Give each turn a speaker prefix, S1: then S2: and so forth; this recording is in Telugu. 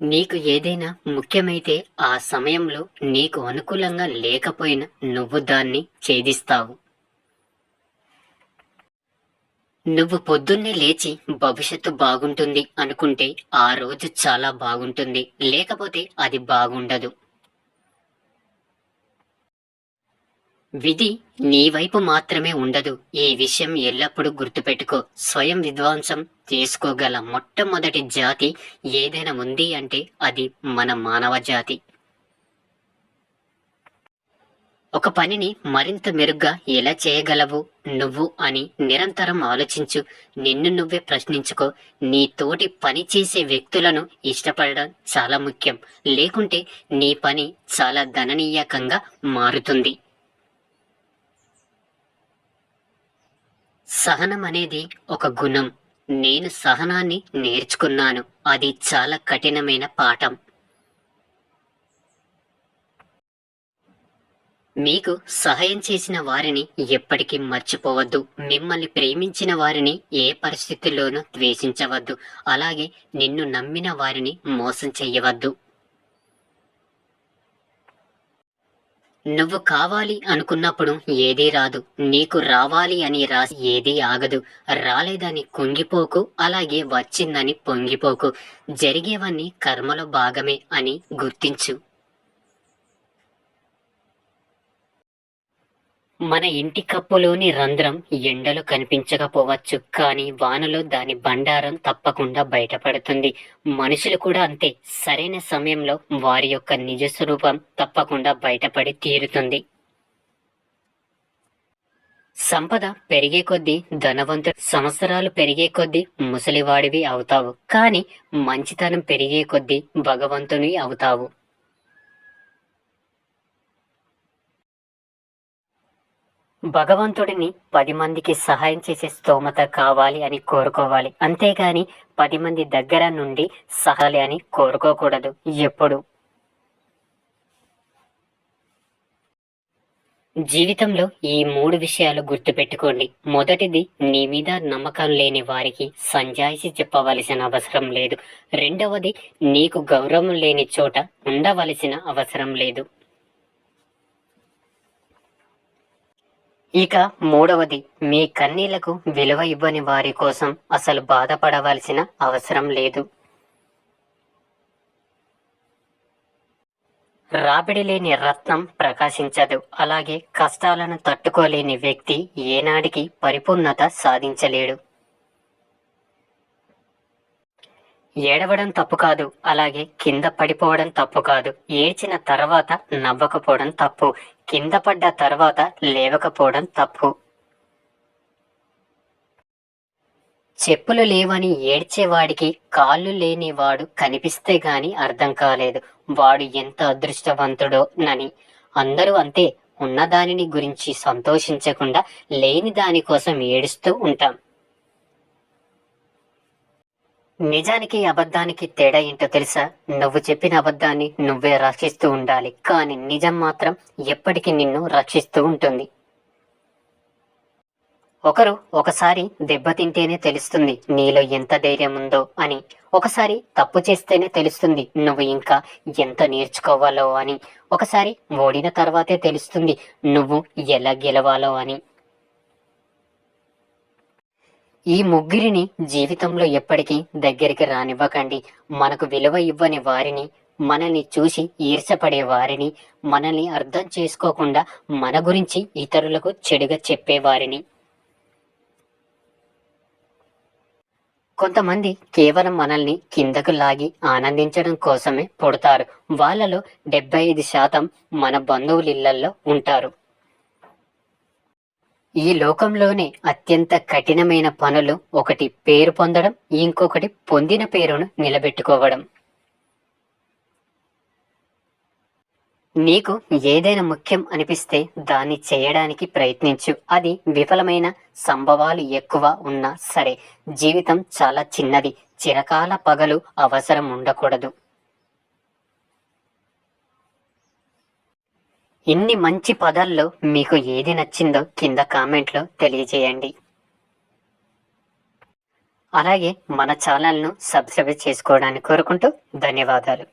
S1: నీకు ఏదైనా ముఖ్యమైతే ఆ సమయంలో నీకు అనుకూలంగా లేకపోయినా నువ్వు దాన్ని ఛేదిస్తావు. నువ్వు పొద్దున్నే లేచి భవిష్యత్తు బాగుంటుంది అనుకుంటే ఆ రోజు చాలా బాగుంటుంది. లేకపోతే అది బాగుండదు. విధి నీ వైపు మాత్రమే ఉండదు. ఈ విషయం ఎల్లప్పుడూ గుర్తుపెట్టుకో. స్వయం విధ్వంసం చేసుకోగల మొట్టమొదటి జాతి ఏదైనా ఉంది అంటే అది మన మానవ జాతి. ఒక పనిని మరింత మెరుగ్గా ఎలా చేయగలవు నువ్వు అని నిరంతరం ఆలోచించు. నిన్ను నువ్వే ప్రశ్నించుకో. నీ తోటి పని చేసే వ్యక్తులను ఇష్టపడడం చాలా ముఖ్యం. లేకుంటే నీ పని చాలా గణనీయకంగా మారుతుంది. సహనం అనేది ఒక గుణం. నేను సహనాన్ని నేర్చుకున్నాను. అది చాలా కఠినమైన పాఠం. మీకు సహాయం చేసిన వారిని ఎప్పటికీ మర్చిపోవద్దు. మిమ్మల్ని ప్రేమించిన వారిని ఏ పరిస్థితుల్లోనూ ద్వేషించవద్దు. అలాగే నిన్ను నమ్మిన వారిని మోసం చెయ్యవద్దు. నువ్వు కావాలి అనుకున్నప్పుడు ఏదీ రాదు. నీకు రావాలి అని రాసి ఏదీ ఆగదు. రాలేదని కుంగిపోకు, అలాగే వచ్చిందని పొంగిపోకు. జరిగేవన్నీ కర్మలో భాగమే అని గుర్తించు. మన ఇంటి కప్పులోని రంధ్రం ఎండలో కనిపించకపోవచ్చు, కానీ వానలో దాని బండారం తప్పకుండా బయటపడుతుంది. మనుషులు కూడా అంతే. సరైన సమయంలో వారి యొక్క నిజ స్వరూపం తప్పకుండా బయటపడి తీరుతుంది. సంపద పెరిగే కొద్దీ ధనవంతుడు, సంవత్సరాలు పెరిగే కొద్దీ ముసలివాడివి అవుతావు. కానీ మంచితనం పెరిగే కొద్దీ భగవంతుని అవుతావు. భగవంతుడిని 10 మందికి సహాయం చేసే స్తోమత కావాలి అని కోరుకోవాలి. అంతేగాని 10 మంది దగ్గర నుండి సహాలి అని కోరుకోకూడదు ఎప్పుడు. జీవితంలో ఈ 3 విషయాలు గుర్తుపెట్టుకోండి. మొదటిది, నీ మీద నమ్మకం లేని వారికి సంజాయిషి చెప్పవలసిన అవసరం లేదు. రెండవది, నీకు గౌరవం లేని చోట ఉండవలసిన అవసరం లేదు. ఇక మూడవది, మీ కన్నీళ్లకు విలువ ఇవ్వని వారి కోసం అసలు బాధపడవలసిన అవసరం లేదు. రాబడి లేని రత్నం ప్రకాశించదు. అలాగే కష్టాలను తట్టుకోలేని వ్యక్తి ఏనాడికి పరిపూర్ణత సాధించలేడు. ఏడవడం తప్పు కాదు, అలాగే కింద పడిపోవడం తప్పు కాదు. ఏడ్చిన తర్వాత నవ్వకపోవడం తప్పు. కింద పడ్డ తర్వాత లేవకపోవడం తప్పు. చెప్పులు లేవని ఏడ్చేవాడికి కాళ్ళు లేని వాడు కనిపిస్తే గాని అర్థం కాలేదు. వాడు ఎంత అదృష్టవంతుడో నని. అందరూ అంతే. ఉన్నదానిని గురించి సంతోషించకుండా లేని దానికోసం ఏడుస్తూ ఉంటాం. నిజానికి అబద్ధానికి తేడా ఏంటో తెలుసా? నువ్వు చెప్పిన అబద్ధాన్ని నువ్వే రక్షిస్తూ ఉండాలి, కానీ నిజం మాత్రం ఎప్పటికీ నిన్ను రక్షిస్తూ ఉంటుంది. ఒకసారి దెబ్బతింటేనే తెలుస్తుంది నీలో ఎంత ధైర్యం ఉందో అని. ఒకసారి తప్పు చేస్తేనే తెలుస్తుంది నువ్వు ఇంకా ఎంత నేర్చుకోవాలో అని. ఒకసారి ఓడిన తర్వాతే తెలుస్తుంది నువ్వు ఎలా గెలవాలో అని. ఈ ముగ్గురిని జీవితంలో ఎప్పటికీ దగ్గరికి రానివ్వకండి. మనకు విలువ ఇవ్వని వారిని, మనల్ని చూసి ఈర్షపడే వారిని, మనల్ని అర్థం చేసుకోకుండా మన గురించి ఇతరులకు చెడుగా చెప్పేవారిని. కొంతమంది కేవలం మనల్ని కిందకు లాగి ఆనందించడం కోసమే పుడతారు. వాళ్ళలో 75% మన బంధువులిళ్లల్లో ఉంటారు. ఈ లోకంలోనే అత్యంత కఠినమైన పనులు ఒకటి పేరు పొందడం, ఇంకొకటి పొందిన పేరును నిలబెట్టుకోవడం. నీకు ఏదైనా ముఖ్యం అనిపిస్తే దాన్ని చేయడానికి ప్రయత్నించు. అది విఫలమైన సంభవాలు ఎక్కువ ఉన్నా సరే. జీవితం చాలా చిన్నది. చిరకాల పగలు అవసరం ఉండకూడదు. ఇన్ని మంచి పదాల్లో మీకు ఏది నచ్చిందో కింద కామెంట్లో తెలియజేయండి. అలాగే మన ఛానల్ను సబ్స్క్రైబ్ చేసుకోవడానికి కోరుకుంటూ ధన్యవాదాలు.